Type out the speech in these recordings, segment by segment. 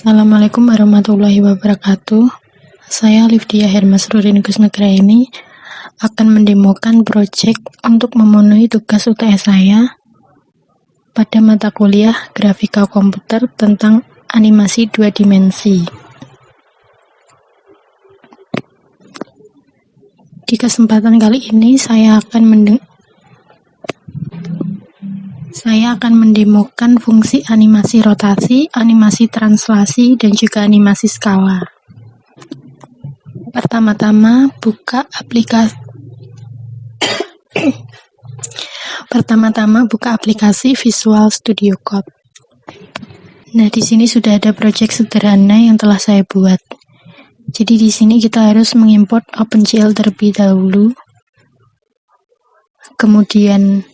Assalamualaikum warahmatullahi wabarakatuh. Saya Livdia Hermas Rurin Kusnugraini akan mendemokan proyek untuk memenuhi tugas UTS saya pada mata kuliah grafika komputer tentang animasi 2 dimensi. Di kesempatan kali ini saya akan mendemokan fungsi animasi rotasi, animasi translasi, dan juga animasi skala. Pertama-tama buka aplikasi Visual Studio Code. Nah, di sini sudah ada proyek sederhana yang telah saya buat. Jadi di sini kita harus mengimport OpenGL terlebih dahulu. Kemudian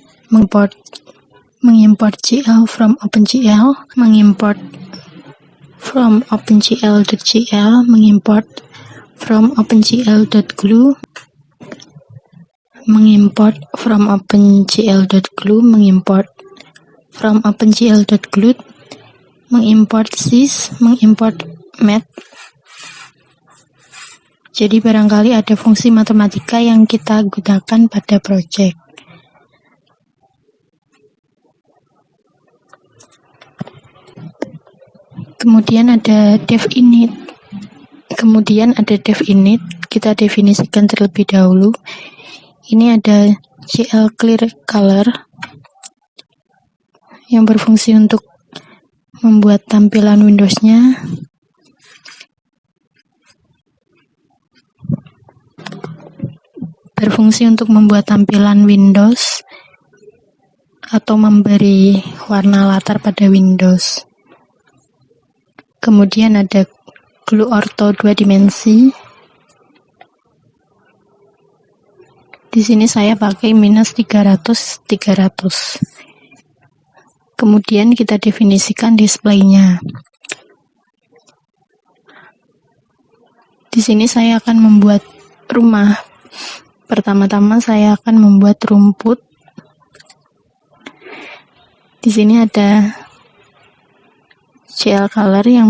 mengimport GL from OpenGL, mengimport from OpenGL.gl, mengimport from OpenGL.glue, mengimport from OpenGL.glue, mengimport from OpenGL.glue, mengimport sys, mengimport math. Jadi barangkali ada fungsi matematika yang kita gunakan pada proyek. Kemudian ada dev init. Kita definisikan terlebih dahulu. Ini ada GL clear color yang berfungsi untuk membuat tampilan Windows-nya. Berfungsi untuk membuat tampilan Windows atau memberi warna latar pada Windows. Kemudian ada glue ortho 2 dimensi. Di sini saya pakai -300. Kemudian kita definisikan displaynya. Di sini saya akan membuat rumah. Pertama-tama saya akan membuat rumput. Di sini ada GL color yang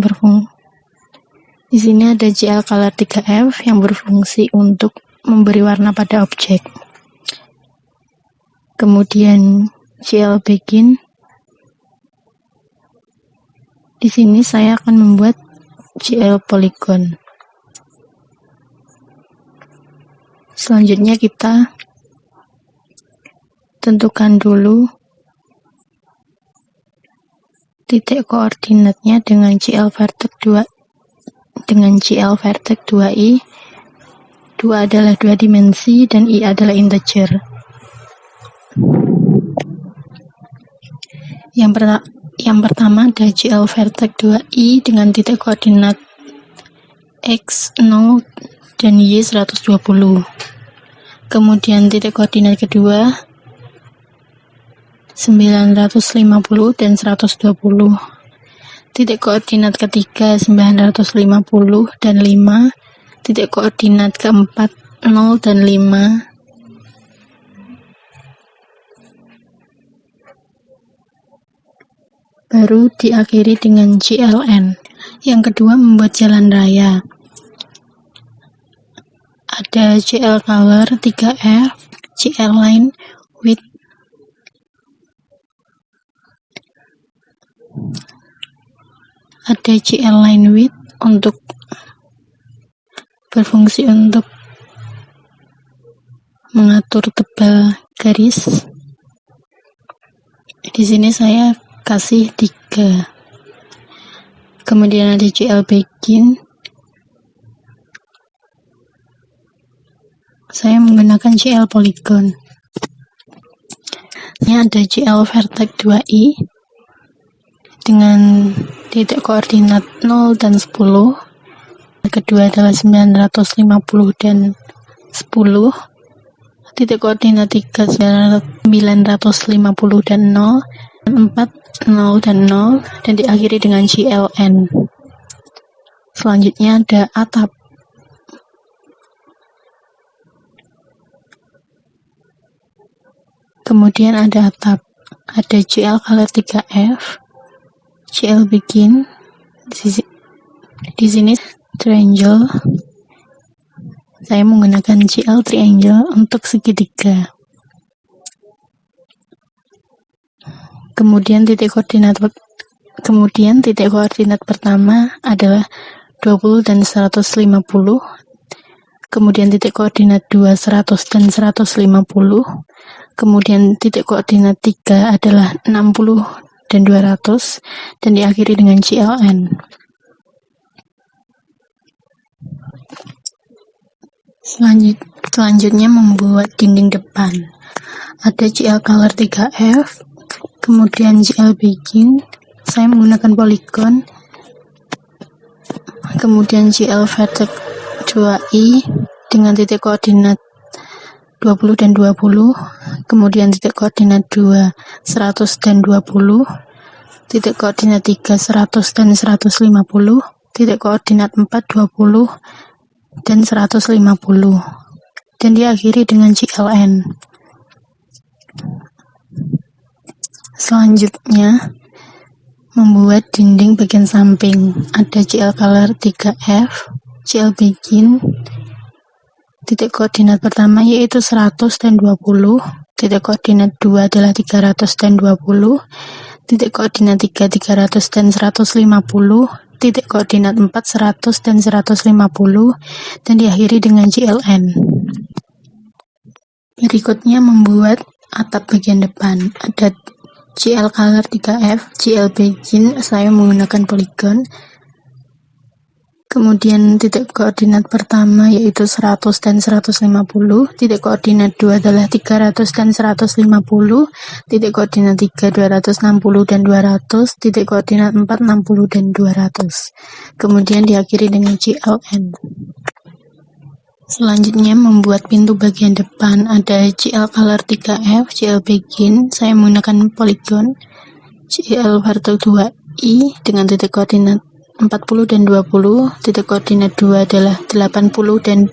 di sini ada GL color 3F yang berfungsi untuk memberi warna pada objek. Kemudian GL begin. Di sini saya akan membuat GL polygon. Selanjutnya kita tentukan dulu titik koordinatnya dengan GL vertex 2i. 2 adalah 2 dimensi dan i adalah integer. Yang pertama ada GL vertex 2i dengan titik koordinat x 0 dan y 120. Kemudian titik koordinat kedua 950 dan 120. Titik koordinat ketiga 950 dan 5. Titik koordinat keempat 0 dan 5. Baru diakhiri dengan GLN. Yang kedua membuat jalan raya. Ada GL color 3F, GL line width, ada GL line width untuk berfungsi untuk mengatur tebal garis. Di sini saya kasih 3. Kemudian ada GL begin. Saya menggunakan GL polygon. Ini ada GL vertex 2i dengan titik koordinat 0 dan 10. Kedua adalah 950 dan 10. Titik koordinat 3 950 dan 0. 4 0 dan 0 dan diakhiri dengan GLN. Selanjutnya ada atap. Kemudian ada atap. Ada GL color 3F, GL begin. Di sini triangle, saya menggunakan GL triangle untuk segitiga. Kemudian titik koordinat pertama adalah 20 dan 150. Kemudian titik koordinat 2 100 dan 150. Kemudian titik koordinat 3 adalah 60 dan 200, dan diakhiri dengan GLN. Selanjutnya membuat dinding depan. Ada GL color 3F, kemudian GL begin, saya menggunakan polygon, kemudian GL vertex 2i dengan titik koordinat 20 dan 20, kemudian titik koordinat 2 100 dan 20, titik koordinat 3 100 dan 150, titik koordinat 4 20 dan 150, dan diakhiri dengan GLN. Selanjutnya membuat dinding bagian samping. Ada GL color 3F, GL begin, titik koordinat pertama yaitu 100 dan 20, titik koordinat 2 adalah 300 dan 20, titik koordinat 3 300 dan 150, titik koordinat 4 100 dan 150, dan diakhiri dengan GLN. Berikutnya membuat atap bagian depan. Ada GL color 3F, GL begin, saya menggunakan polygon. Kemudian titik koordinat pertama yaitu 100 dan 150, titik koordinat 2 adalah 300 dan 150, titik koordinat 3 260 dan 200, titik koordinat 4 60 dan 200. Kemudian diakhiri dengan GLN. Selanjutnya membuat pintu bagian depan. Ada GL color 3F, GL begin, saya menggunakan polygon, GL vertex 2i dengan titik koordinat 40 dan 20, titik koordinat 2 adalah 80 dan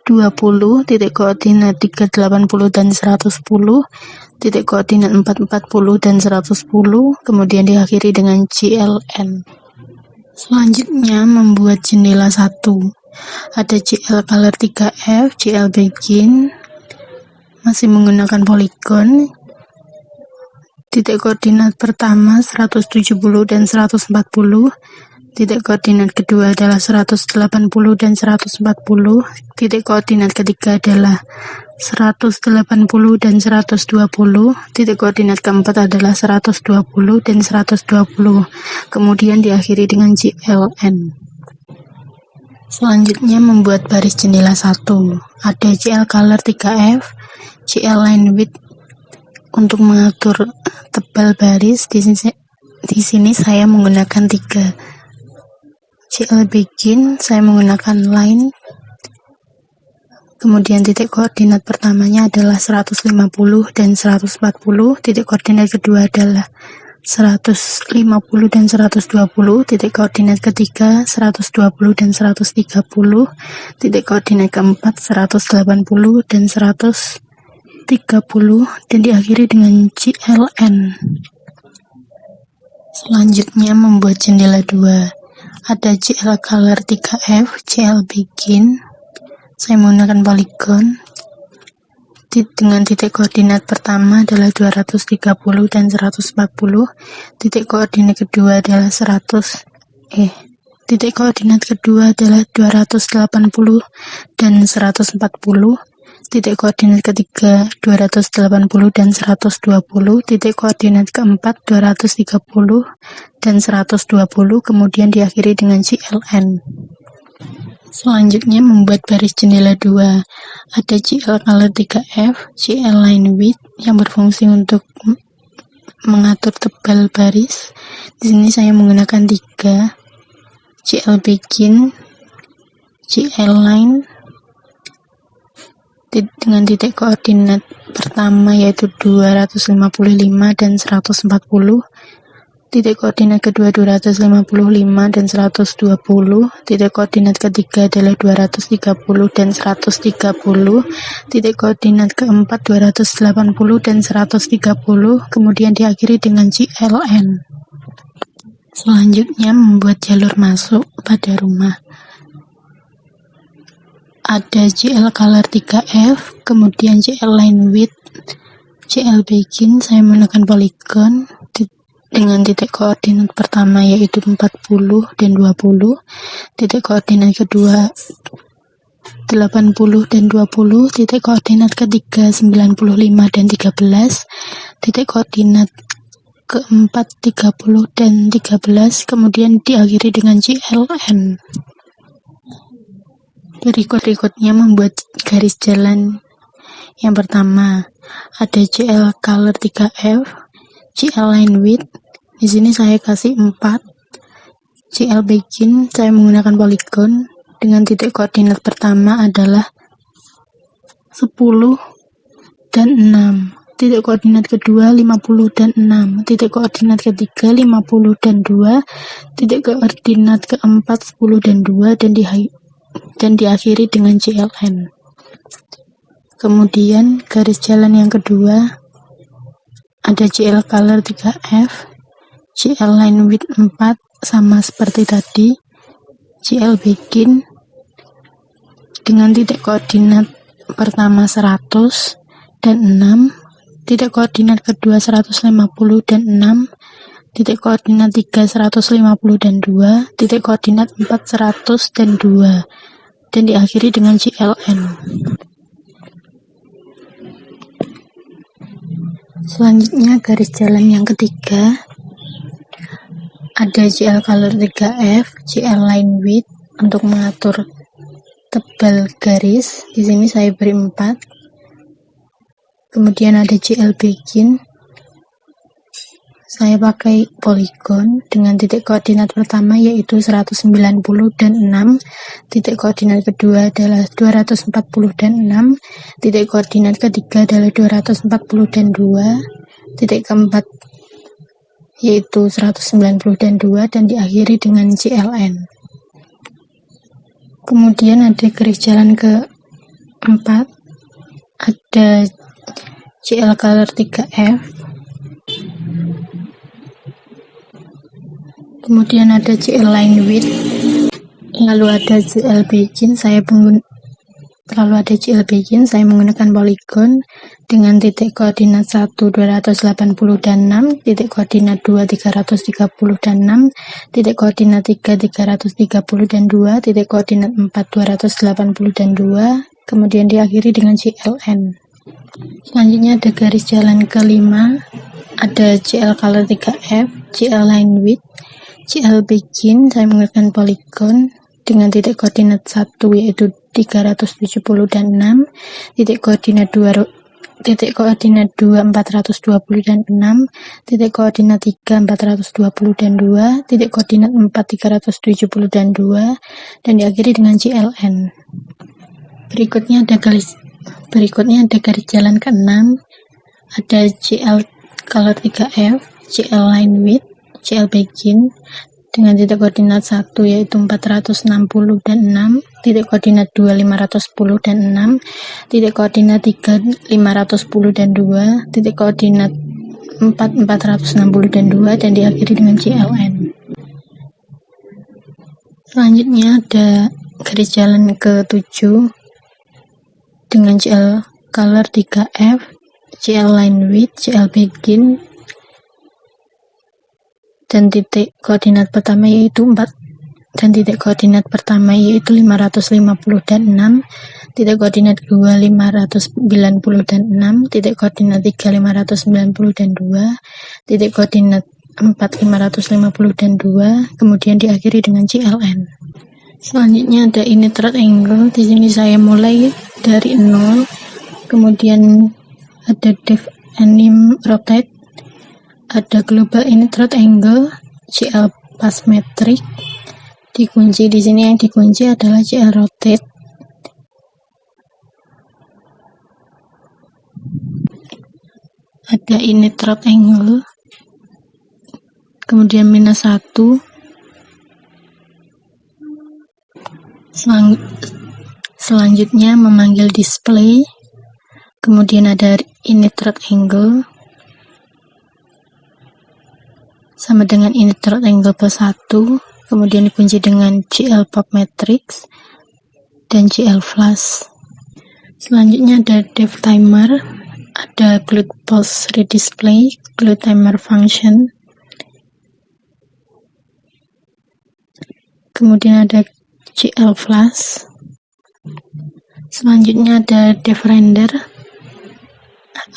20, titik koordinat 3 80 dan 110, titik koordinat 4 40 dan 110, kemudian diakhiri dengan GLN. Selanjutnya membuat jendela 1. Ada GL color 3F, GL begin, masih menggunakan polygon, titik koordinat pertama 170 dan 140, titik koordinat kedua adalah 180 dan 140, titik koordinat ketiga adalah 180 dan 120, titik koordinat keempat adalah 120 dan 120, kemudian diakhiri dengan GLN. Selanjutnya membuat baris jendela 1. Ada GL color 3F, GL line width untuk mengatur tebal baris. Di sini saya menggunakan 3. GL begin, saya menggunakan line, kemudian titik koordinat pertamanya adalah 150 dan 140, titik koordinat kedua adalah 150 dan 120, titik koordinat ketiga 120 dan 130, titik koordinat keempat 180 dan 130, dan diakhiri dengan GLN. Selanjutnya membuat jendela 2. Ada GL color 3F, GL begin, saya menggunakan polygon, dengan titik koordinat pertama adalah 230 dan 140, titik koordinat kedua adalah titik koordinat kedua adalah 280 dan 140, titik koordinat ketiga 280 dan 120, titik koordinat keempat 230 dan 120, kemudian diakhiri dengan GLN. Selanjutnya membuat baris jendela 2. Ada GL color 3F, GL line width yang berfungsi untuk mengatur tebal baris. Di sini saya menggunakan 3. GL begin, GL line dengan titik koordinat pertama yaitu 255 dan 140, titik koordinat kedua 255 dan 120, titik koordinat ketiga adalah 230 dan 130, titik koordinat keempat 280 dan 130, kemudian diakhiri dengan GLN. Selanjutnya membuat jalur masuk pada rumah. Ada JL color 3F, kemudian JL line width, JL begin. Saya menggunakan polygon dengan titik koordinat pertama yaitu 40 dan 20, titik koordinat kedua 80 dan 20, titik koordinat ketiga 95 dan 13, titik koordinat keempat 30 dan 13, kemudian diakhiri dengan JLN. Berikutnya membuat garis jalan. Yang pertama ada JL color 3F, JL line width. Di sini saya kasih 4. JL begin saya menggunakan polygon dengan titik koordinat pertama adalah 10 dan 6. Titik koordinat kedua 50 dan 6. Titik koordinat ketiga 50 dan 2. Titik koordinat keempat 10 dan 2 dan diakhiri dengan JLN. Kemudian garis jalan yang kedua ada JL color 3F, JL line width 4 sama seperti tadi, JL begin dengan titik koordinat pertama 100 dan 6, titik koordinat kedua 150 dan 6, titik koordinat 3 150 dan 2, titik koordinat 4 100 dan 2, dan diakhiri dengan JLN. Selanjutnya garis jalan yang ketiga ada JL color 3F, JL line width untuk mengatur tebal garis. Di sini saya beri 4. Kemudian ada JL begin. Saya pakai polygon dengan titik koordinat pertama yaitu 190 dan 6, titik koordinat kedua adalah 240 dan 6, titik koordinat ketiga adalah 240 dan 2, titik keempat yaitu 190 dan 2, dan diakhiri dengan JLN. Kemudian ada garis jalan keempat, ada JL color 3F, kemudian ada JL line width, lalu ada JL begin. Saya menggunakan polygon dengan titik koordinat 1 280 dan 6, titik koordinat 2 330 dan 6, titik koordinat 3 330 dan 2, titik koordinat 4 280 dan 2, kemudian diakhiri dengan JLN. Selanjutnya ada garis jalan kelima, ada JL color 3F, JL line width, JL begin. Saya menggunakan polygon dengan titik koordinat 1 yaitu 370 dan 6, titik koordinat 2 420 dan 6, titik koordinat 3 420 dan 2, titik koordinat 4 370 dan 2, dan diakhiri dengan JLN. Berikutnya ada garis jalan ke-6, ada JL color 3F, JL line width, JL begin dengan titik koordinat 1 yaitu 460 dan 6, titik koordinat 2 510 dan 6, titik koordinat 3 510 dan 2, titik koordinat 4 460 dan 2, dan diakhiri dengan JLN. Selanjutnya ada garis jalan ke-7 dengan JL color 3F, JL line width, JL begin, dan titik koordinat pertama yaitu 4, dan titik koordinat pertama yaitu 550 dan 6, titik koordinat kedua 590 dan 6, titik koordinat 3 590 dan 2, titik koordinat 4 550 dan 2, kemudian diakhiri dengan JLN. Selanjutnya ada init right angle. Di sini saya mulai dari 0, kemudian ada depth anim rotate, ada global init right angle, JL path metric, dikunci. Di sini yang dikunci adalah JL rotate. Ada init right angle, kemudian -1. Selanjutnya memanggil display, kemudian ada init right angle, sama dengan init third angle plus 1, kemudian dikunci dengan GL pop matrix dan GL flash. Selanjutnya ada dev timer, ada glued pulse redisplay, glued timer function, kemudian ada GL flash. Selanjutnya ada dev render,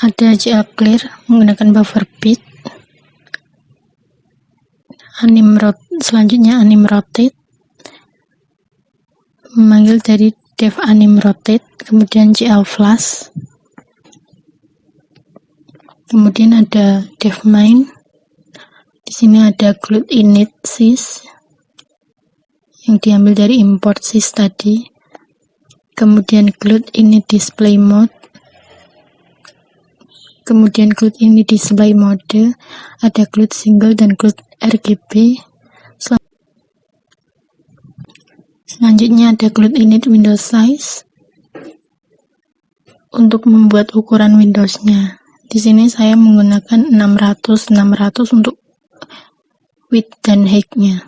ada GL clear menggunakan buffer bit, selanjutnya anim rotate, memanggil dari dev anim rotate, kemudian GL flash, kemudian ada dev main. Di sini ada glued init sys yang diambil dari import sys tadi, kemudian glued init display mode, kemudian glued init display mode, ada glued single dan glued RGB. Selanjutnya ada glued init window size untuk membuat ukuran Windowsnya. Di sini saya menggunakan 600 untuk width dan height-nya.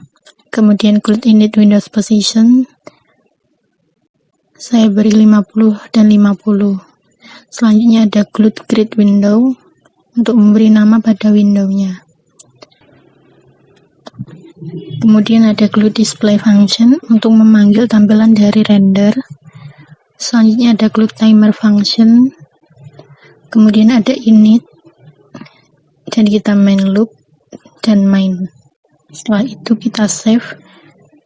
Kemudian glued init Windows position saya beri 50 dan 50. Selanjutnya ada glued grid window untuk memberi nama pada window-nya. Kemudian ada glued display function untuk memanggil tampilan dari render. Selanjutnya ada glued timer function. Kemudian ada init, dan kita main loop dan main. Setelah itu kita save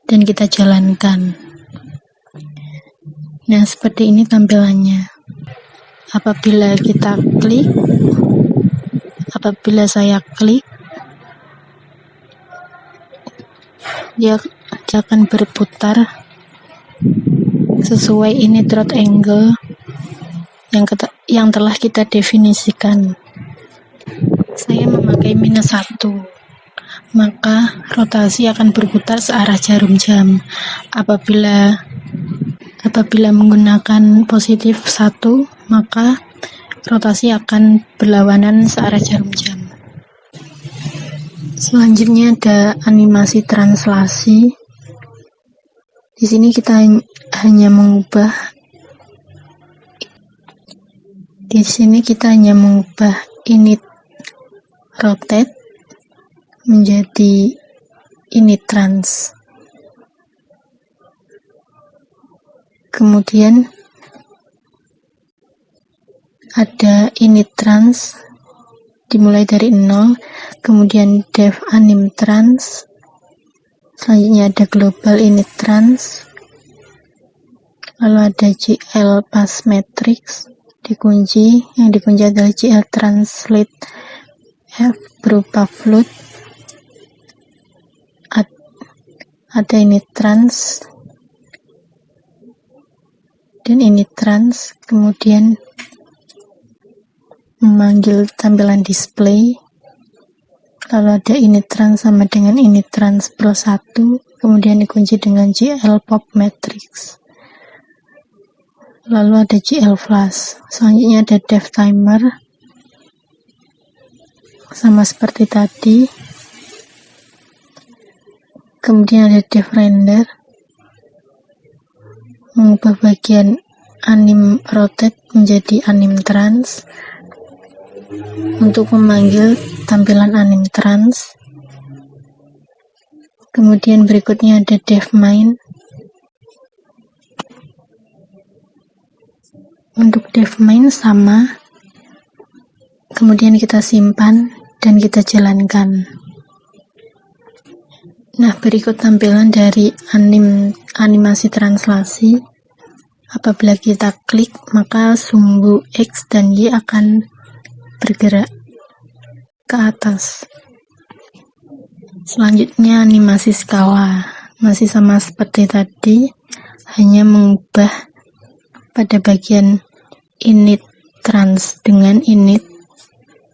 dan kita jalankan. Nah, seperti ini tampilannya. Apabila saya klik, dia akan berputar sesuai init third angle yang telah kita definisikan. Saya memakai -1, maka rotasi akan berputar searah jarum jam. Apabila menggunakan positif 1, maka rotasi akan berlawanan searah jarum jam. Selanjutnya ada animasi translasi. Di sini kita hanya mengubah init rotate menjadi init trans. Kemudian ada init trans dimulai dari 0, kemudian dev anim trans, selanjutnya ada global init trans, lalu ada GL pass matrix yang dikunci adalah GL translate F berupa float, ada init trans dan init trans, kemudian memanggil tampilan display, lalu ada init trans sama dengan init trans plus 1, kemudian dikunci dengan GL pop matrix, lalu ada GL flash. Selanjutnya ada dev timer, sama seperti tadi, kemudian ada dev render, mengubah bagian anim rotate menjadi anim trans untuk memanggil tampilan anim trans. Kemudian berikutnya ada dev main. Untuk dev main sama, kemudian kita simpan dan kita jalankan. Nah, berikut tampilan dari animasi translasi. Apabila kita klik, maka sumbu X dan Y akan bergerak ke atas. Selanjutnya animasi skala, masih sama seperti tadi, hanya mengubah pada bagian init trans dengan init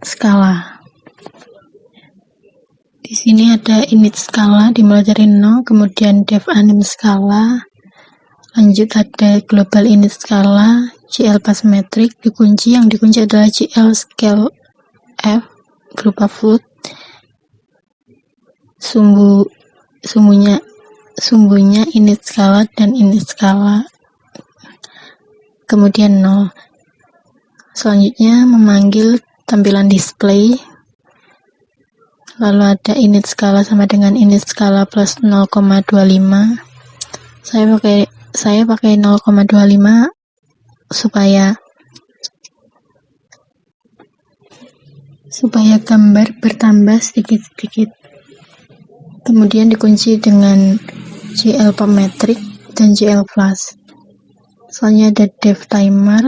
skala. Di sini ada init skala dimulai dari 0, kemudian dev anim skala, lanjut ada global init skala, GL pass matrix, yang dikunci adalah GL scale F berupa float, sumbunya init skala dan init skala, kemudian 0. Selanjutnya memanggil tampilan display, lalu ada init skala sama dengan init skala plus 0,25. Saya pakai 0,25 supaya gambar bertambah sedikit-sedikit. Kemudian dikunci dengan GL Pop Matrix dan GL Flash. Selanjutnya ada Dev Timer,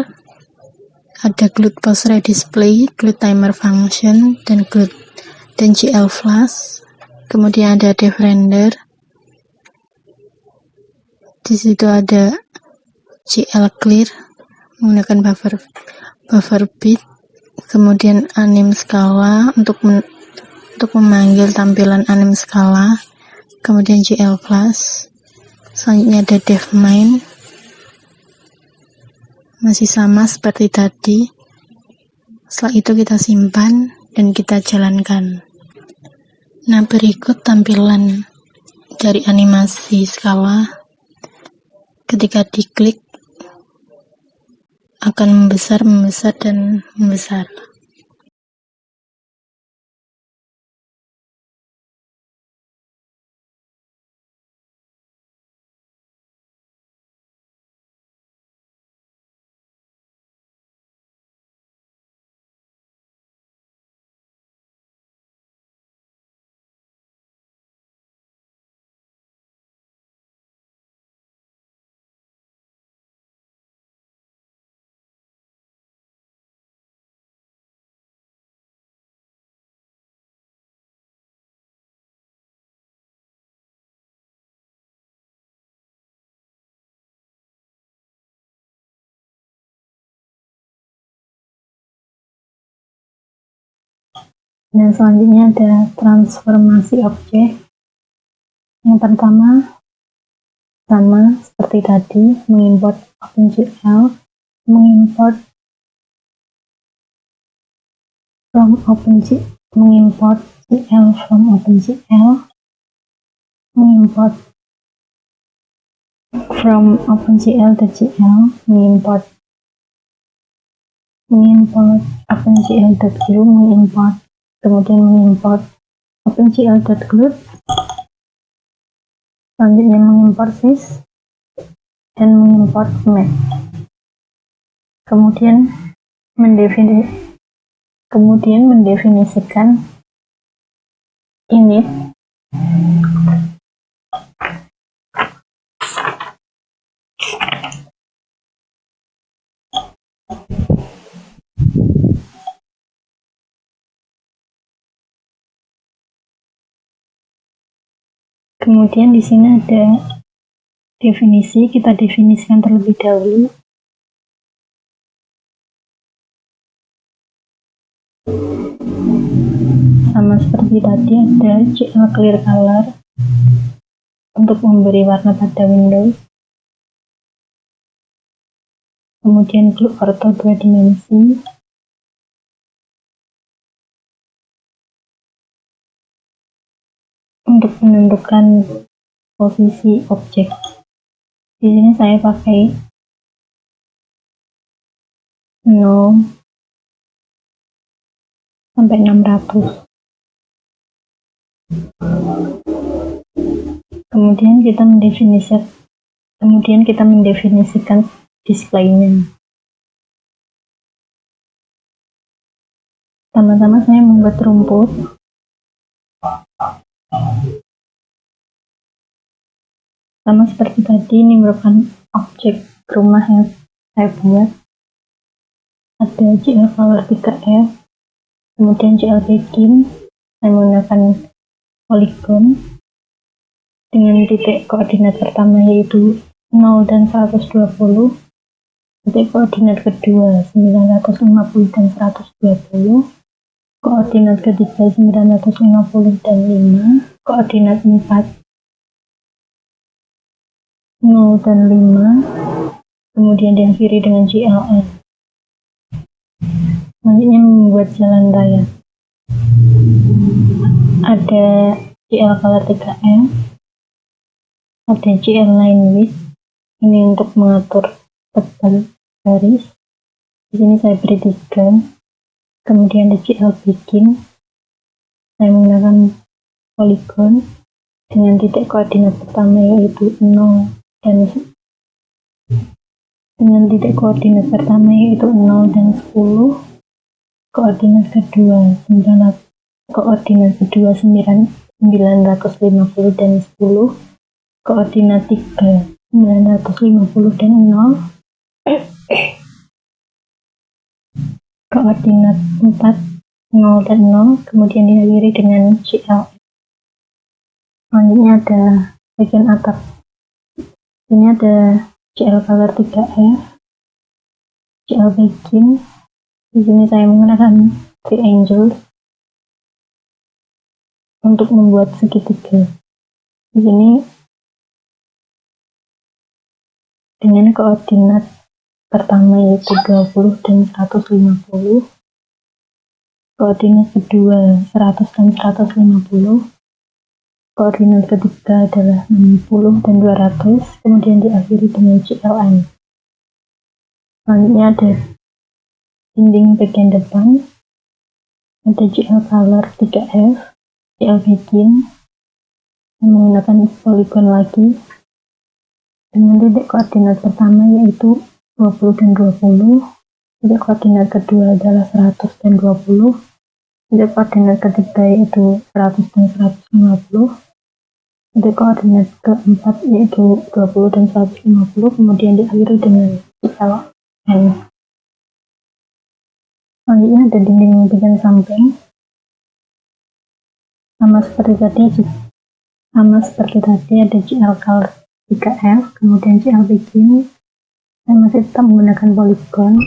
ada Glued Post Display, Glued Timer Function, dan GL Flash. Kemudian ada Dev Render. Di situ ada GL Clear menggunakan buffer bit. Kemudian anim skala untuk memanggil tampilan anim skala. Kemudian GL Flash. Selanjutnya ada DevMine, masih sama seperti tadi. Setelah itu kita simpan dan kita jalankan. Nah, berikut tampilan dari animasi skala. Ketika diklik akan membesar dan membesar. Dan selanjutnya ada transformasi objek. Yang pertama, sama seperti tadi, mengimport OpenGL, mengimport from OpenGL, mengimport GL from OpenGL, mengimport from OpenGL to GL, mengimport OpenGL.glue, mengimport, kemudian mengimport OpenGL.glue, selanjutnya mengimport sys dan mengimport map. Kemudian mendefinisikan init Kemudian di sini ada definisi, kita definisikan terlebih dahulu. Sama seperti tadi, ada GL Clear Color untuk memberi warna pada Windows. Kemudian Glue Ortho 2 dimensi. Untuk menentukan posisi objek. Di sini saya pakai 0 sampai 600. Kemudian kita mendefinisikan display-nya. Pertama-tama saya membuat rumput. Sama seperti tadi, ini merupakan objek rumah yang saya buat. Ada GL Color 3F, kemudian GL Begin, saya menggunakan polygon dengan titik koordinat pertama yaitu 0 dan 120, titik koordinat kedua 950 dan 120, koordinat ketiga 950 dan 5, koordinat 4 0 dan 5, kemudian diakhiri dengan GLN. Selanjutnya membuat jalan raya. Ada GL color 3M, ada GL line width, ini untuk mengatur tebal garis. Di sini saya beri 3. Kemudian ada GL begin, saya menggunakan polygon dengan titik koordinat pertama yaitu 0 dan 10, koordinat kedua 950 dan 10, koordinat 3 950 dan 0, koordinat 4 0 dan 0, kemudian diakhiri dengan GL. Selanjutnya ada bagian atap. Ini ada GL color 3F, GL begin. Di sini saya menggunakan triangle untuk membuat segitiga. Di sini dengan koordinat pertama yaitu 20 dan 150, koordinat kedua 100 dan 150, koordinat ketiga adalah 60 dan 200, kemudian diakhiri dengan GLN. Selanjutnya ada dinding bagian depan, ada GL color 3F, GL begin, menggunakan polygon lagi dengan titik koordinat pertama yaitu 20 dan 20, titik koordinat kedua adalah 100 dan 20, titik koordinat ketiga yaitu 100 dan 150, titik koordinat keempat yaitu 20 dan 150, kemudian diakhiri dengan GLN. Selanjutnya ada dinding bagian samping, sama seperti tadi ada GL color 3F, kemudian GL begin, saya masih tetap menggunakan polygon.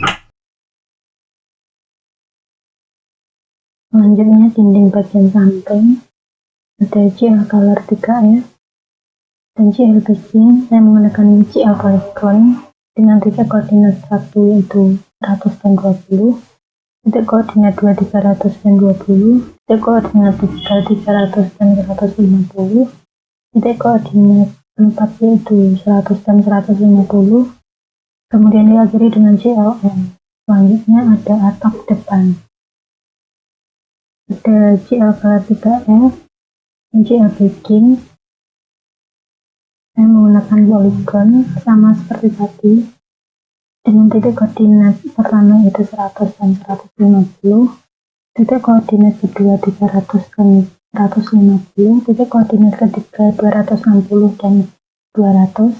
Selanjutnya dinding bagian samping, ada GL color 3F dan GL begin, saya menggunakan GL polygon dengan titik koordinat 1 yaitu 100 dan 20, titik koordinat 2 300 dan 20, titik koordinat 3 300 dan 150, titik koordinat 4 yaitu 100 dan 150, kemudian diakhiri dengan GLN. Selanjutnya ada atap depan, ada GL color 3F dan GL begin, saya menggunakan polygon sama seperti tadi dengan titik koordinat pertama yaitu 100 dan 150, titik koordinat kedua 300 dan 150, titik koordinat ketiga 260 dan 200,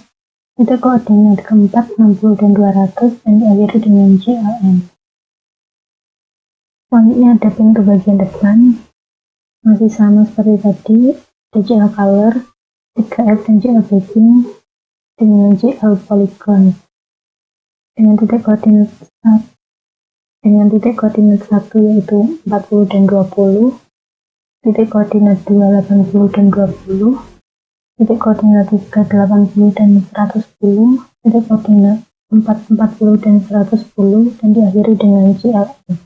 titik koordinat keempat 60 dan 200, dan diakhiri dengan GLN. Selanjutnya ada pintu bagian depan, masih sama seperti tadi, ada GL color 3F dan GL begin dengan GL polygon dengan titik koordinat 1 yaitu 40 dan 20, titik koordinat 2 80 dan 20, titik koordinat 3 80 dan 110, titik koordinat 4 40 dan 110, dan diakhiri dengan GLN.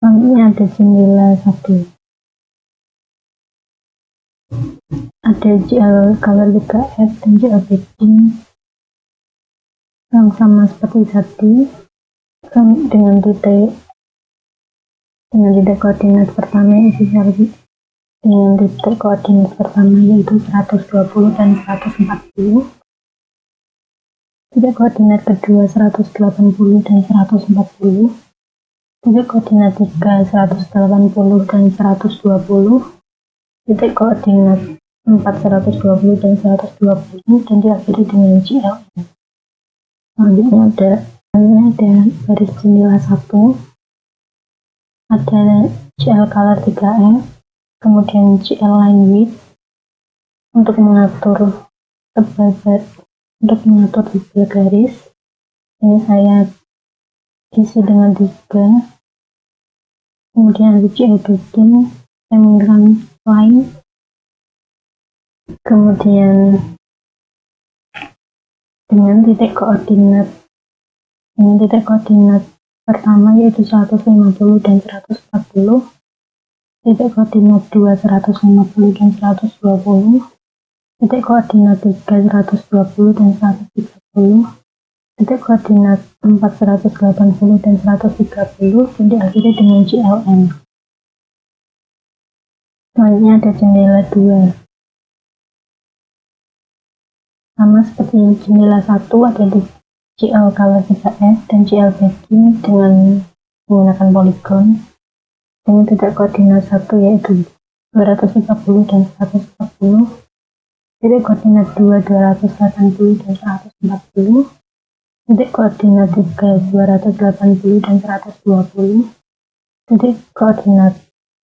Selanjutnya ada jendela 1. Ada GL color 3F dan GL begin yang sama seperti tadi, dengan titik koordinat pertama yaitu dengan titik koordinat pertama yaitu 120 dan 140, titik koordinat kedua 180 dan 140, titik koordinat 3 180 dan 120, titik koordinat 4 120 dan 120, dan diakhiri dengan GLN. Selanjutnya ada garis jendela 1, ada GL color 3F, kemudian GL line width untuk mengatur tebal garis. Ini saya isi dengan 3. Kemudian ada GL begin, saya menggunakan line, kemudian dengan titik koordinat pertama yaitu 150 dan 140, titik koordinat 2 150 dan 120, titik koordinat 3 120 dan 130, titik koordinat 4 180 dan 130, dan diakhiri dengan CLM. Selanjutnya ada jendela 2. Sama seperti jendela 1, ada di GL color 3F dan GL backing dengan menggunakan polygon dengan titik koordinat 1 yaitu 230 dan 140, titik koordinat 2 280 dan 140, titik koordinat 3 280 dan 120, titik koordinat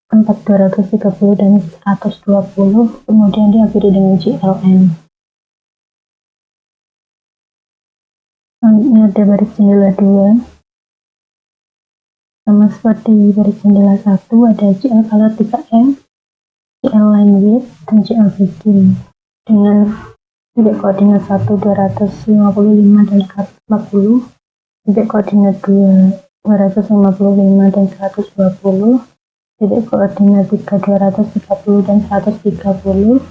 4 230 dan 120, kemudian diakhiri dengan GLM. Selanjutnya ada baris jendela 2. Sama seperti baris jendela 1, ada GL color 3M, GL line width, dan GL backing dengan titik koordinat 1 255 dan 140, titik koordinat 2 255 dan 120, titik koordinat 3 230 dan 130,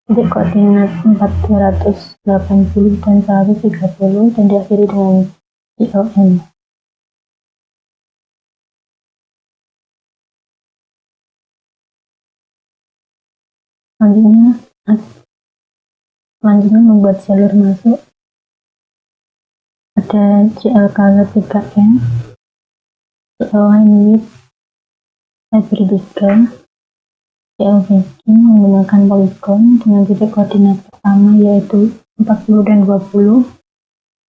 titik koordinat 4 280 dan 130, dan diakhiri dengan GLM. Selanjutnya membuat jalur masuk, ada GL color 3M, GL line width fiber 3, GL backing menggunakan polygon dengan titik koordinat pertama yaitu 40 dan 20,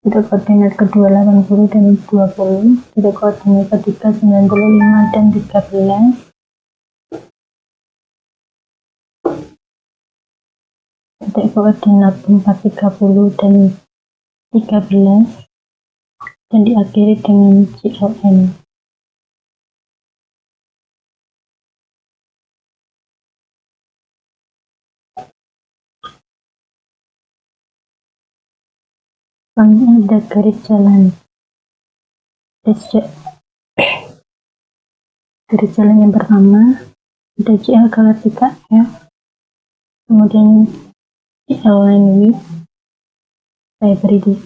titik koordinat kedua 80 dan 20, titik koordinat ketiga 95 dan 13, titik koordinat 4 30 dan 13, dan diakhiri dengan GLM. Selanjutnya ada garis jalan. Garis jalan yang pertama ada GL color 3F, kemudian GL line width saya beri di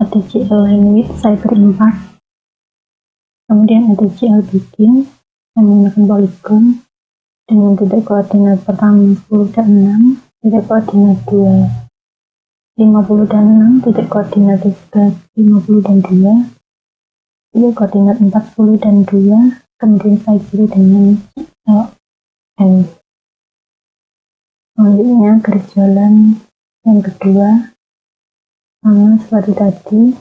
ada GL line width saya beri 4, kemudian ada GL backing yang menggunakan polygon dengan titik koordinat pertama 10 dan 6, titik koordinat 2 50 dan 6, titik koordinat 3 50 dan 2, titik koordinat 40 dan 2, kemudian saya kiri dengan GLM. Selanjutnya garis jalan yang kedua sama seperti tadi,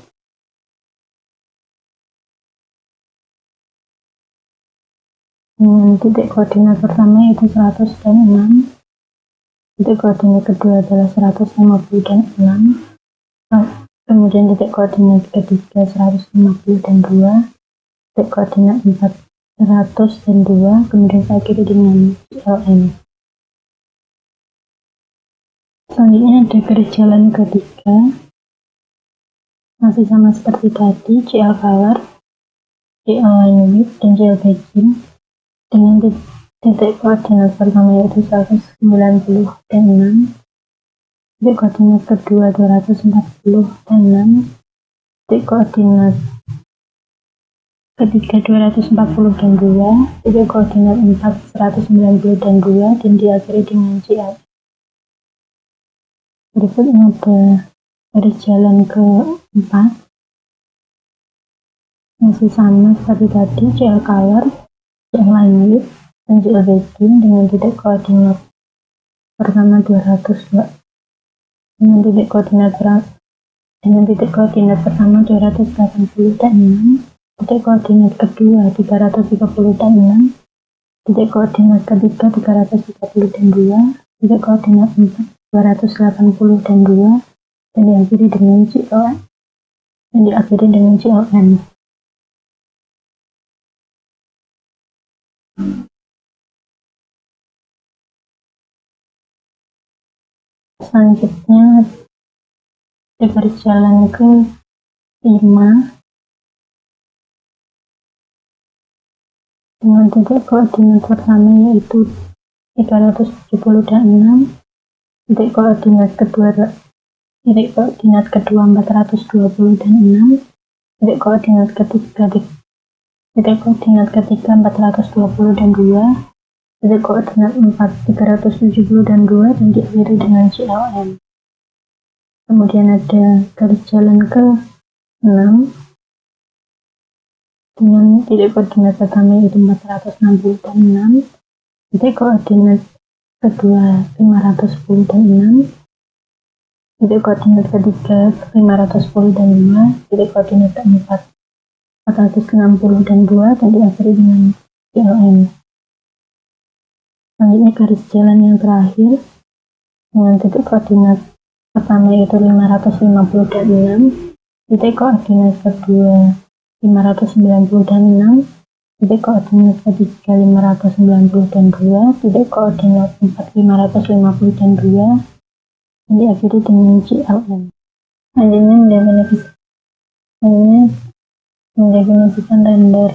dengan titik koordinat pertama yaitu 100 dan 6, titik koordinat kedua adalah 150 dan 6, kemudian titik koordinat ketiga 150 dan 2, titik koordinat 4 100 dan 2, kemudian saya kiri dengan GLM. Selanjutnya ada garis jalan ketiga, masih sama seperti tadi, GL color, GL line width, dan GL backing dengan titik koordinat pertama yaitu 190 dan 6, titik koordinat kedua 240 dan 6, titik koordinat ketiga 240 dan 2, titik koordinat 4 190 dan 2, dan diakhiri dengan GL. Berikutnya ada garis jalan keempat, masih sama seperti tadi, GL color, GL line width, dan GL backing dengan titik koordinat pertama 200 dengan titik koordinat pertama 280 dan 6, titik koordinat kedua 330 dan 6, titik koordinat ketiga 330 dan 2, titik koordinat 4 280 dan 2, dan diakhiri dengan GLM. Selanjutnya di garis jalan ke 5 dengan titik koordinat pertama yaitu 370 dan 6, titik koordinat kedua 420 dan 6, titik koordinat ketiga 420 dan 2, titik koordinat 4 370 dan 2, dan diakhiri dengan CLM. Kemudian ada garis jalan ke 6 dengan titik koordinat pertama yaitu 460 dan 6, titik koordinat kedua 510 dan 6, titik koordinat ketiga 510 dan 5, titik koordinat keempat 460 dan 2, dan diakhiri dengan CLM. Selanjutnya garis jalan yang terakhir dengan titik koordinat pertama yaitu 550 dan 6, titik koordinat kedua 590 dan 6, titik koordinat ketiga 590 dan 2, titik koordinat 4 550 dan 2, dan diakhiri dengan CLM. Selanjutnya mendefinisikan render.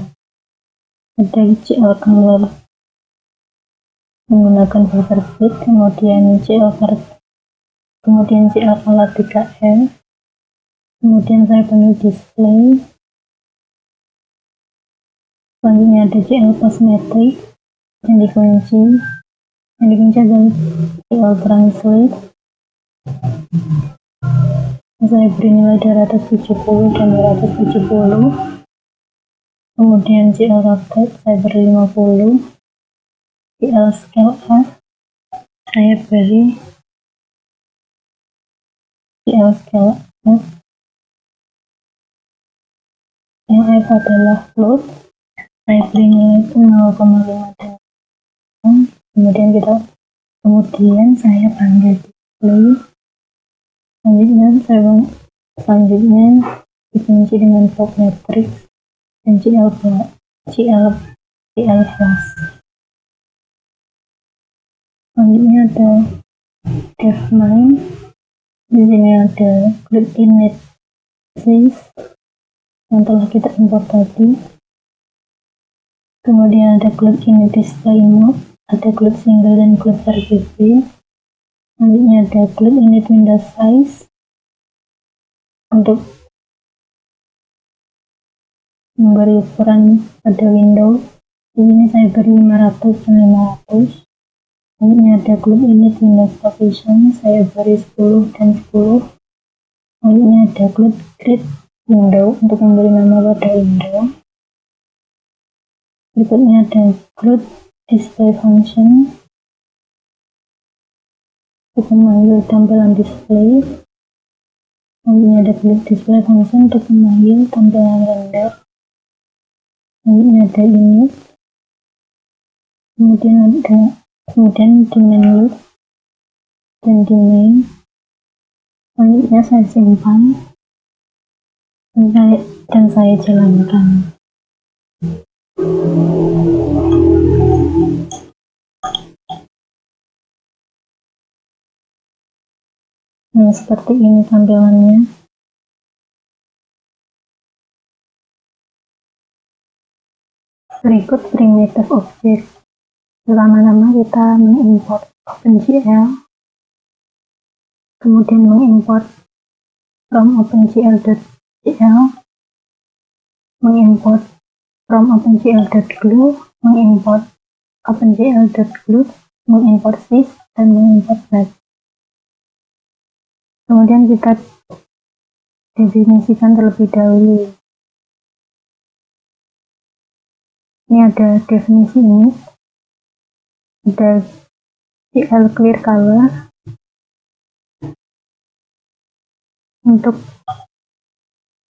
Ada CL color menggunakan filter fit, kemudian CL color 3L, kemudian saya penuh display. Selanjutnya ada CL cosmetic yang dikunci adalah CL translate. Saya beri nilai 270 dan 270. Kemudian CL rotate saya beri 50. CL scale up saya beri CL scale up. Yang F adalah float, saya beri nilai 0,5 dan kemudian saya panggil display. Selanjutnya dikunci dengan pop matrix dan CL plus. Selanjutnya ada DevMine. Di sini ada clip init sys yang telah kita import tadi. Kemudian ada clip init display mode, ada clip single dan clip RGB. Selanjutnya ada clip init window size untuk memberi ukuran pada window. Di sini saya beri 500 dan 500. Selanjutnya ada clip init window position, saya beri 10 dan 10. Selanjutnya ada clip grid window untuk memberi nama pada window. Berikutnya ada clip display function untuk memanggil tampilan display. Selanjutnya ada clip display function untuk memanggil tampilan render. Selanjutnya ada init. Kemudian domain loop dan domain. Selanjutnya saya simpan dan saya jalankan. Nah, seperti ini tampilannya. Berikut primitive object. Pertama-tama kita mengimport OpenGL, kemudian mengimport from OpenGL.gl, mengimport from OpenGL.glue, mengimport OpenGL.glue, mengimport sys, dan mengimport batch. Kemudian kita definisikan terlebih dahulu. Ini ada definisi ini. Ada CL clear color untuk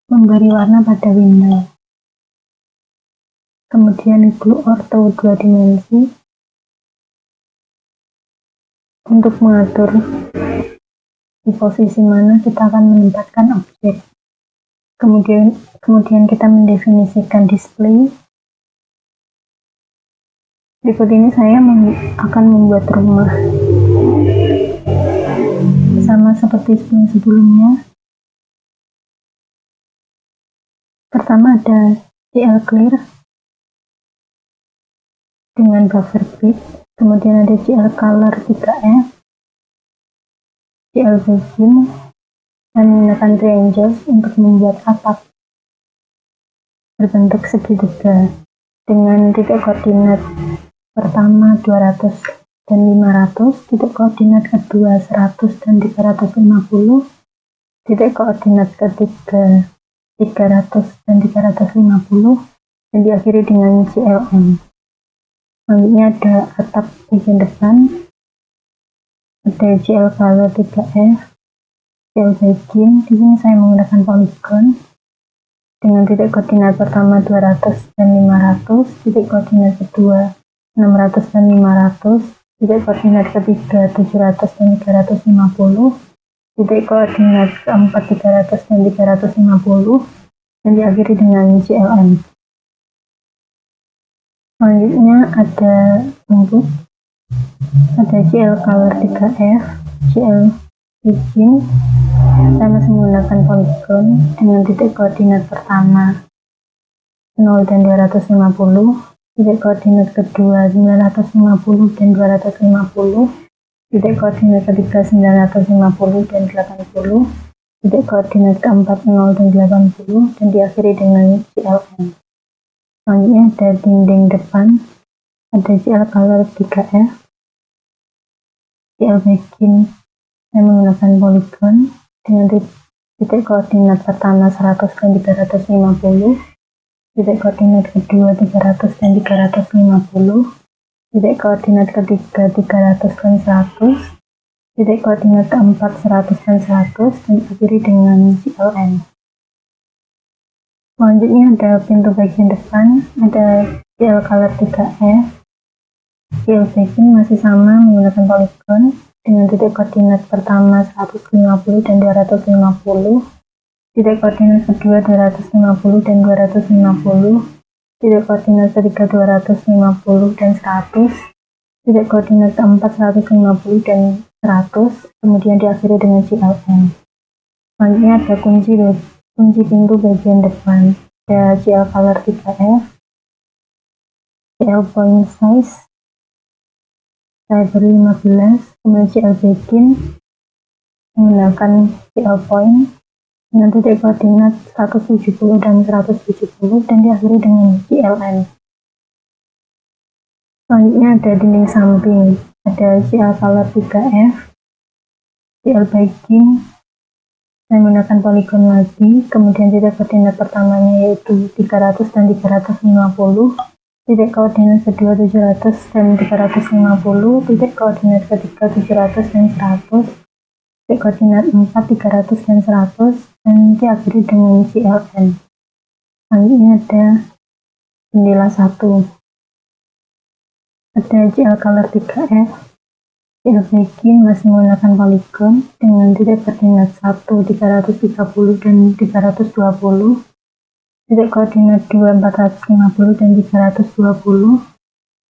memberi warna pada window. Kemudian glue ortho 2 dimensi untuk mengatur di posisi mana kita akan menempatkan objek. Kemudian kita mendefinisikan display. Berikut ini saya akan membuat rumah sama seperti sebelumnya. Pertama ada CL clear, dengan buffer bit. Kemudian ada GL color 3F, GL begin, dan menggunakan triangles untuk membuat atap berbentuk segitiga dengan titik koordinat pertama 200 dan 500, titik koordinat kedua 100 dan 350, titik koordinat ketiga 300 dan 350, dan diakhiri dengan CLM. Selanjutnya ada atap bagian depan, ada GL color 3F, GL begin. Di sini saya menggunakan polygon dengan titik koordinat pertama 200 dan 500, titik koordinat kedua 600 dan 500, titik koordinat ketiga 700 dan 350, titik koordinat keempat 300 dan 350, dan diakhiri dengan CLM. Selanjutnya ada rumput, ada GL color 3F, GL begin. Saya masih menggunakan polygon dengan titik koordinat pertama 0 dan 250, titik koordinat kedua 950 dan 250, titik koordinat ketiga 950 dan 80, titik koordinat keempat 0 dan 80, dan diakhiri dengan CLM. Selanjutnya ada dinding depan, ada GL color 3F, GL begin. Saya menggunakan polygon dengan titik koordinat pertama 100 dan 350, titik koordinat kedua 300 dan 350, titik koordinat ketiga 300 dan 100, titik koordinat keempat 100 dan 100, dan akhiri dengan CLM. Selanjutnya ada pintu bagian depan, ada GL color 3F, GL begin masih sama menggunakan polygon dengan titik koordinat pertama 150 dan 250, titik koordinat kedua 250 dan 250, titik koordinat ketiga 250 dan 100, titik koordinat keempat 150 dan 100, kemudian diakhiri dengan CLM. Selanjutnya ada kunci pintu bagian depan, ada GL color 3F, GL point size saya beri 15, kemudian GL begin menggunakan GL point dengan titik koordinat 170 dan 170, dan diakhiri dengan CLM. Selanjutnya ada dinding samping, ada GL color 3F, GL begin. Saya menggunakan polygon lagi, kemudian titik koordinat pertamanya yaitu 300 dan 350, titik koordinat kedua 700 dan 350, titik koordinat ketiga 700 dan 100, titik koordinat 4 300 dan 100, dan diakhiri dengan CLM. Selanjutnya ada jendela 1, ada GL color 3F, GL begin masih menggunakan polygon dengan titik koordinat 1 330 dan 320, titik koordinat 2 450 dan 320,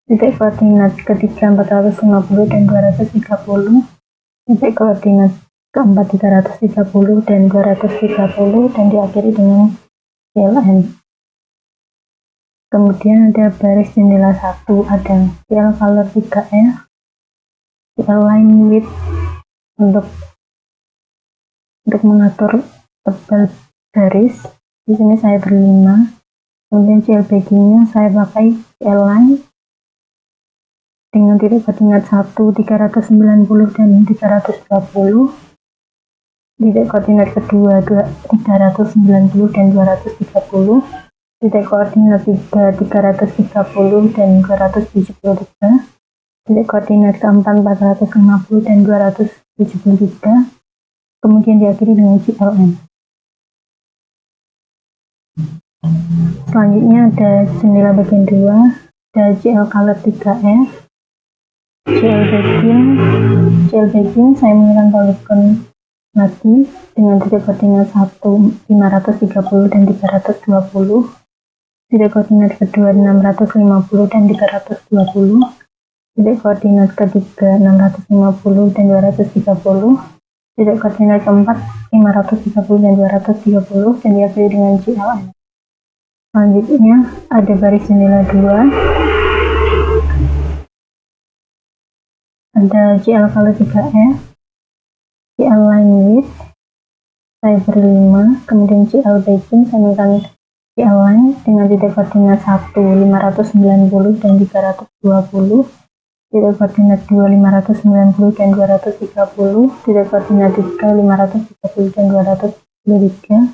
titik koordinat ketiga 450 dan 230, titik koordinat keempat 330 dan 230, dan diakhiri dengan CLM. Kemudian ada baris jendela 1, ada GL color 3F, GL line width untuk mengatur tebal baris. Di sini saya beri 5. Kemudian GL beginnya saya pakai GL line dengan titik koordinat 1 390 dan 320, titik koordinat kedua 390 dan 230, titik koordinat 3 330 dan 273, titik koordinat keempat 450 dan 273, kemudian diakhiri dengan CLM. Selanjutnya ada jendela bagian 2, ada GL color 3F, GL begin saya menggunakan polygon lagi dengan titik koordinat 1 530 dan 320, titik koordinat kedua 650 dan 320, titik koordinat ketiga 650 dan 230, titik koordinat keempat 530 dan 230, dan diakhiri dengan CLM. Selanjutnya ada baris jendela 2, ada GL color 3F, GL line width saya beri 5, kemudian GL backing saya berikan GL line dengan titik koordinat 1 590 dan 320, titik koordinat 2 590 dan 230, titik koordinat 3 530 dan 223,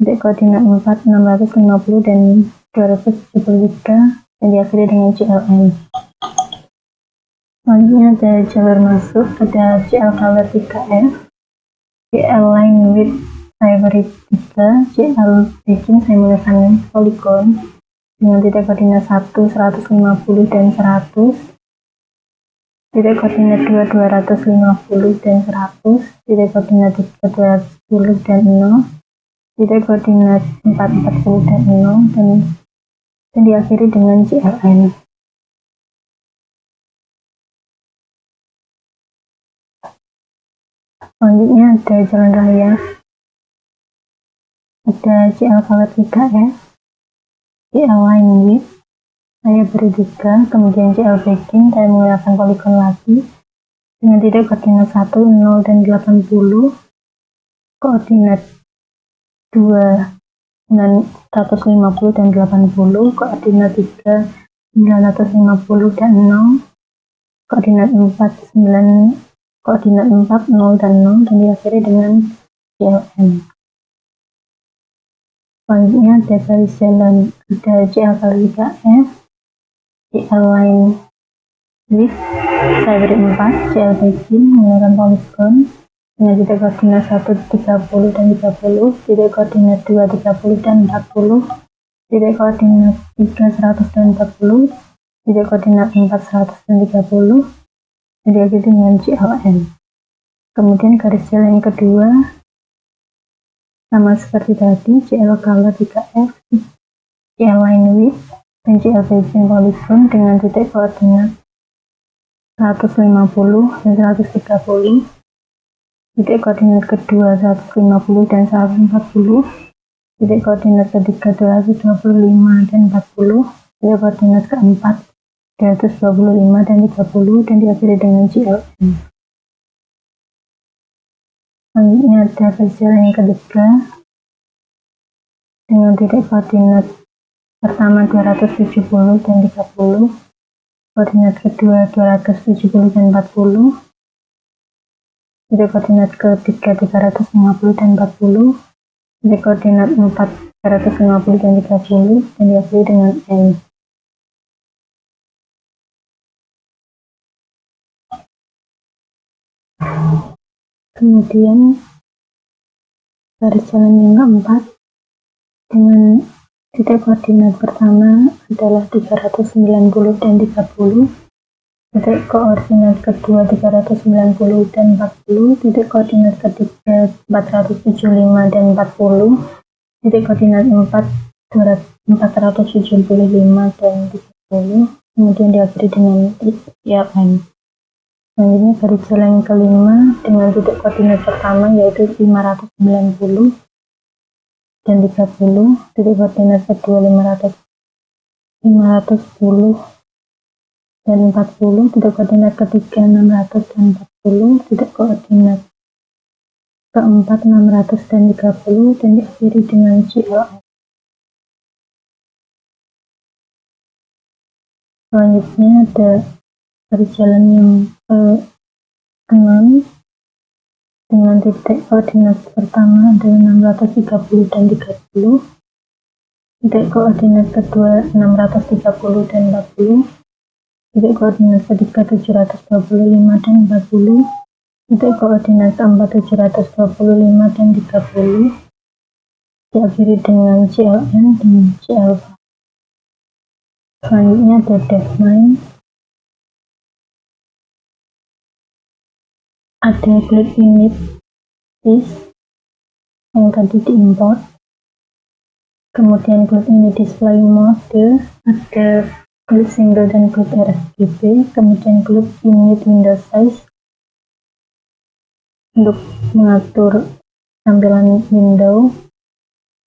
titik koordinat 4 650 dan 273, dan diakhiri dengan GLN. Selanjutnya ada jalur masuk, ada GL color 3F, GL line width saya beri 3, GL backing saya menggunakan polygon dengan titik koordinat 1 150 dan 100, titik koordinat 2 250 dan 100, titik koordinat 3 210 dan 0, titik koordinat 4 40 dan 0, dan diakhiri dengan GLN. Selanjutnya ada jalan raya, ada GL color 3F, GL line width saya beri 3, kemudian GL backing saya menggunakan polygon lagi dengan titik koordinat 1 0 dan 80, koordinat 2 950 dan 80, koordinat 3 950 dan 0, koordinat 4 9, koordinat 4 0 dan 0, dan diakhiri dengan GLN. Selanjutnya ada garis jalan, ada GL color 3F, GL line width saya beri 4, GL backing menggunakan polygon dengan titik koordinat 1 30 dan 30, titik koordinat 2 30 dan 40, titik koordinat 3 100 dan 40, titik koordinat 4 100 dan 30, dan diakhiri dengan GLN. Kemudian garis jalan yang kedua sama seperti tadi, GL color 3F, GL line width dan GL backing polygon dengan titik koordinat 150 dan 130, titik koordinat kedua 150 dan 140, titik koordinat ketiga 225 dan 40, titik koordinat keempat 225 dan 30, dan diakhiri dengan GLN. Selanjutnya ada garis jalan yang ketiga dengan titik koordinat pertama 270 dan 30, koordinat kedua 270 dan 40, titik koordinat ketiga 350 dan 40, titik koordinat 4 350 dan 30, dan diakhiri dengan N. Kemudian garis jalan yang keempat dengan titik koordinat pertama adalah 390 dan 30, titik koordinat kedua 390 dan 40, titik koordinat ketiga 475 dan 40, titik koordinat 4 475 dan 30, kemudian diakhiri dengan ILN. Selanjutnya garis jalan yang kelima dengan titik koordinat pertama yaitu 590 dan 30, titik koordinat kedua 510 dan 40, titik koordinat ketiga 600 dan 40, titik koordinat keempat 600 dan 30, dan diakhiri dengan GLN. Selanjutnya ada garis jalan yang ke-6 dengan titik koordinat pertama adalah 630 dan 30, titik koordinat kedua 630 dan 40, titik koordinat ketiga 725 dan 40, titik koordinat keempat 725 dan 30, diakhiri dengan GLN dan GL. Selanjutnya ada deadline, ada clip unit list yang tadi diimport, kemudian clip unit display mode, ada clip single dan clip RGB, kemudian clip unit window size untuk mengatur tampilan window.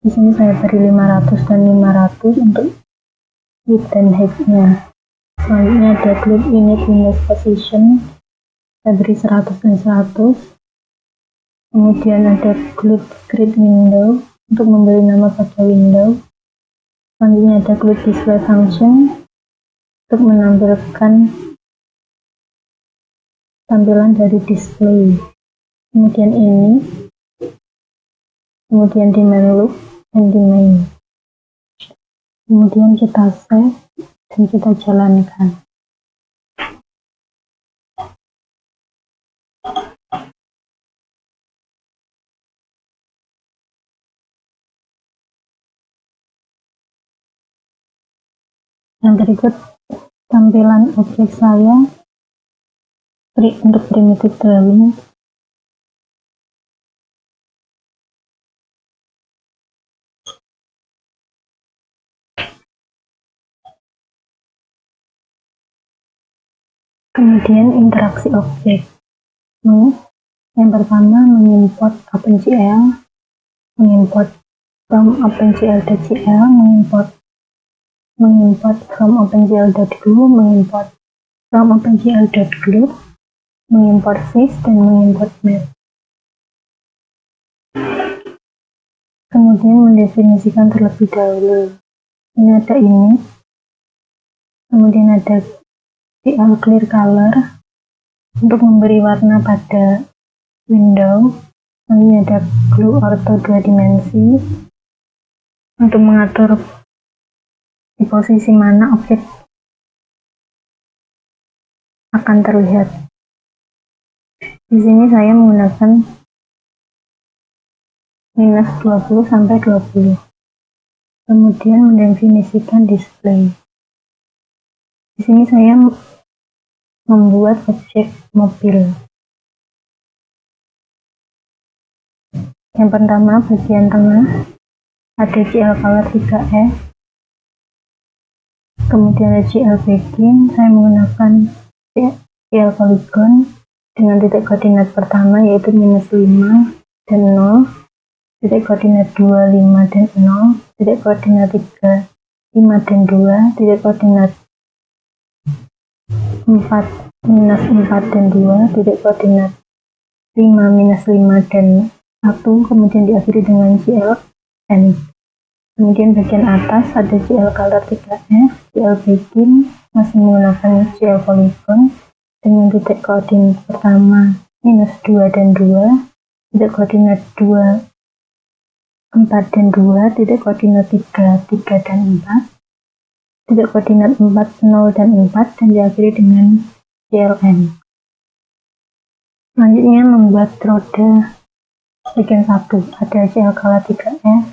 Di sini saya beri 500 dan 500 untuk width dan height-nya. Selanjutnya ada clip unit window position saya beri 100 dan 100. Kemudian ada grid window untuk memberi nama pada window. Selanjutnya ada grid display function untuk menampilkan tampilan dari display. Kemudian ini, kemudian di menu dan di main. Kemudian kita save dan kita jalankan. Yang berikut tampilan objek saya untuk primitive drawing. Kemudian interaksi objek. Yang pertama mengimport OpenGL, mengimport from OpenGL.gl, mengimport from OpenGL.glue, mengimport from OpenGL.glue, mengimport fish, dan mengimport map. Kemudian mendefinisikan terlebih dahulu. Ini ada image, kemudian ada GL clear color untuk memberi warna pada window. Ini ada glue ortho 2 dimensi untuk mengatur di posisi mana objek akan terlihat. Di sini saya menggunakan minus 20 sampai 20. Kemudian mendefinisikan display. Di sini saya membuat objek mobil. Yang pertama, bagian tengah ada GL color 3F, kemudian ada GL begin. Saya menggunakan GL polygon dengan titik koordinat pertama yaitu minus 5 dan 0, titik koordinat 2, 5 dan 0, titik koordinat 3, 5 dan 2, titik koordinat 4, minus 4 dan 2, titik koordinat 5, minus 5 dan 1, kemudian diakhiri dengan GLN. Kemudian bagian atas ada GL color 3F, GL begin, masih menggunakan GL polygon dengan titik koordinat pertama minus 2 dan 2, titik koordinat 2, 4 dan 2, titik koordinat 3, 3 dan 4, titik koordinat 4, 0 dan 4, dan diakhiri dengan GLN. Selanjutnya membuat roda bagian 1, ada GL color 3F,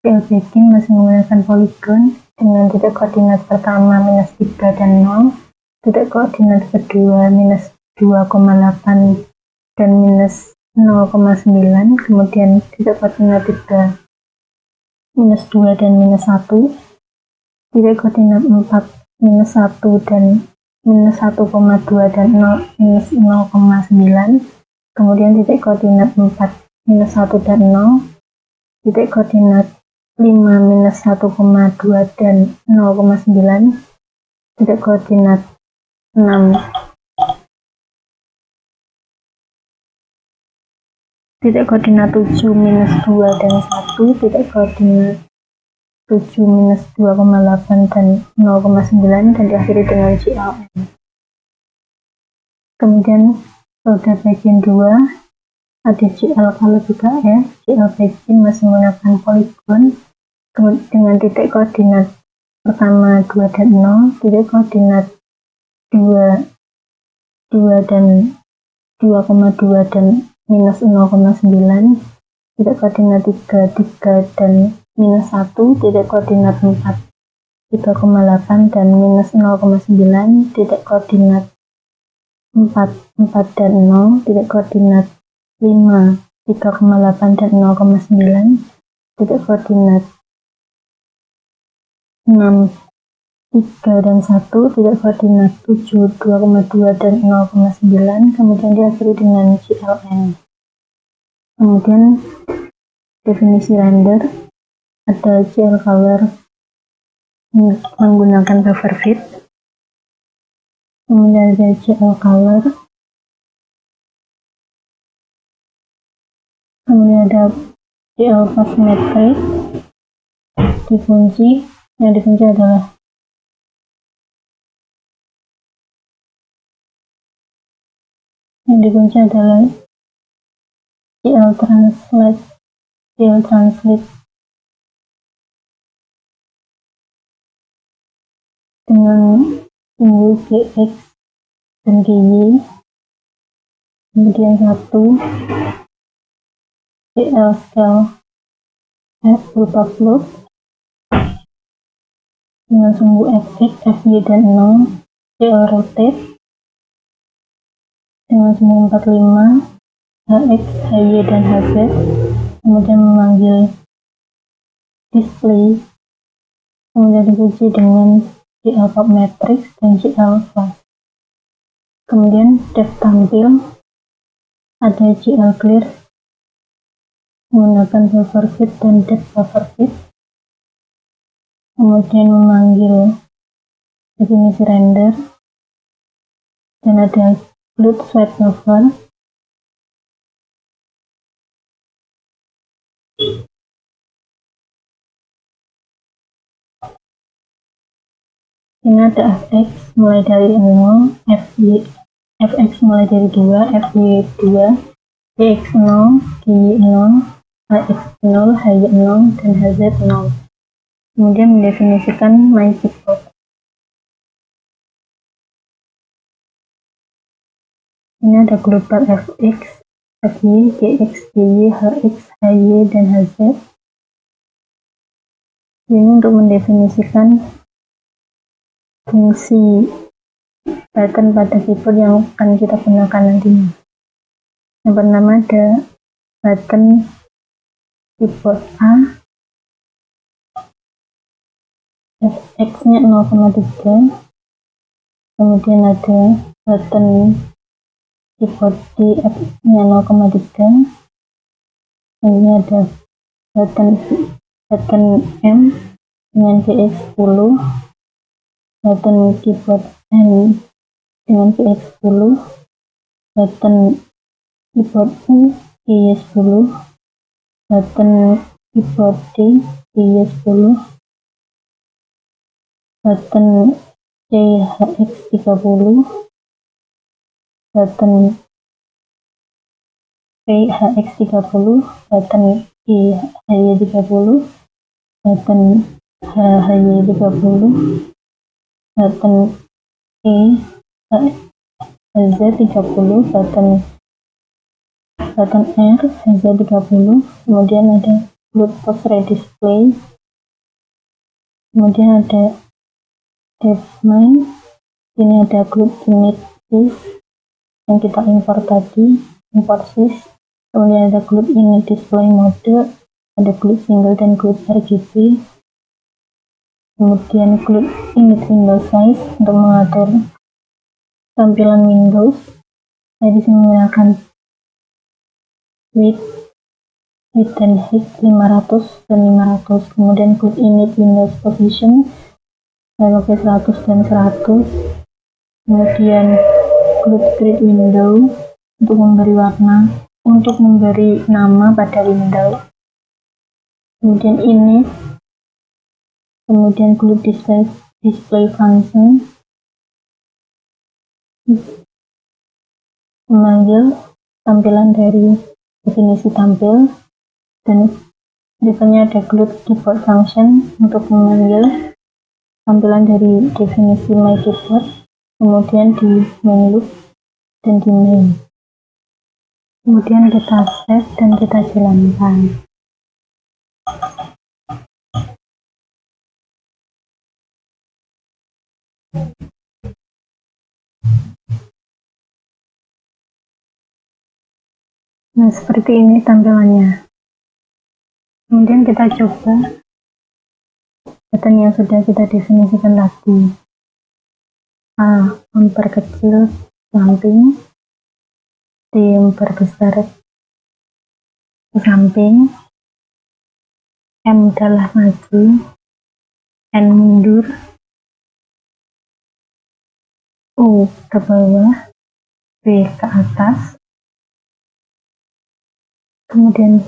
GL begin masih menggunakan polygon dengan titik koordinat pertama minus 3 dan 0, titik koordinat kedua minus 2,8 dan minus 0,9, kemudian titik koordinat 3 minus 2 dan minus 1, titik koordinat 4 minus 1 dan minus 1,2 dan 0, minus 0,9, kemudian titik koordinat 4 minus 1 dan 0, titik koordinat 5 minus 1,2 dan 0,9, titik koordinat 6, titik koordinat 7 minus 2 dan 1, titik koordinat 7 minus 2,8 dan 0,9, dan diakhiri dengan GLN. Kemudian roda bagian 2 ada GL color 3F, GL begin masih menggunakan polygon dengan titik koordinat pertama 2 dan 0, titik koordinat 2, 2 dan 2,2 dan minus 0,9, titik koordinat 3, 3 dan minus 1, titik koordinat 4, 3,8 dan minus 0,9, titik koordinat 4, 4 dan 0, titik koordinat 5, 3,8 dan 0,9, titik koordinat 6, 3 dan 1, titik koordinat 7, 2,2 dan 0,9, kemudian diakhiri dengan GLN. Kemudian definisi render ada GL color menggunakan buffer fit, kemudian ada GL color Kemudian ada GL pas matrix dikunci. Yang dikunci adalah GL translate dengan simbol GX dan GY. Kemudian satu GL scale F berupa float dengan sumbu Fx, Fy dan 0. GL rotate dengan sumbu 45 Hx, Hy dan Hz. Kemudian memanggil display, kemudian dikunci dengan GL pop matrix dan GL flash. Kemudian depth tampil ada GL clear menggunakan buffer fit dan depth buffer fit. Kemudian memanggil definisi render dan ada glut swipe over. Ini ada fx mulai dari 0, fx mulai dari 2, fy 2, gx 0, gy 0, hx 0, hy 0, dan hz 0. Kemudian mendefinisikan my keyboard. Ini ada global fx, fy, gx, gy, hx, hy, dan hz. Ini untuk mendefinisikan fungsi button pada keyboard yang akan kita gunakan nantinya. Yang pertama ada button keyboard A, fx-nya 0,3. Kemudian ada button keyboard D, fx-nya 0,3. Ini ada button M dengan gx 10, button keyboard N dengan gx 10, button keyboard U gy 10, button keyboard D gy 10, button C hx 30, button P hx 30, button E hy 30, button H hy 30, button E hz 30, button R hz 30. Kemudian ada glut post redisplay. Kemudian ada DevMain. Ini ada glut unit sys yang kita import tadi, import sys. Kemudian ada glut init display mode, ada glut single dan glut RGB. Kemudian glut init window size untuk mengatur tampilan Windows. Saya disini menggunakan width dan height 500 dan 500. Kemudian glut init Windows position saya pakai 100 dan 100. Kemudian glut grid window untuk memberi nama pada window. Kemudian init, kemudian glut display function memanggil tampilan dari definisi tampil, dan berikutnya ada glut keyboard function untuk memanggil tampilan dari definisi my keyboard, kemudian di main loop dan di main. Kemudian kita save dan kita jalankan. Nah, seperti ini tampilannya. Kemudian kita coba button yang sudah kita definisikan tadi. A. Memperkecil samping, D. Memperbesar ke samping, M adalah maju, N mundur, U ke bawah, B ke atas, kemudian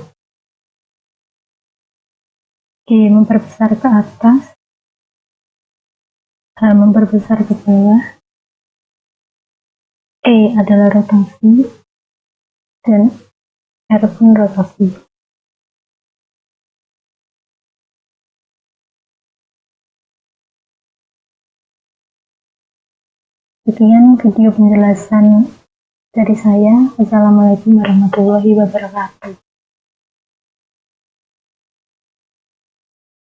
G memperbesar ke atas, H memperbesar ke bawah, E adalah rotasi, dan R pun rotasi. Sekian video penjelasan dari saya. Wassalamualaikum warahmatullahi wabarakatuh.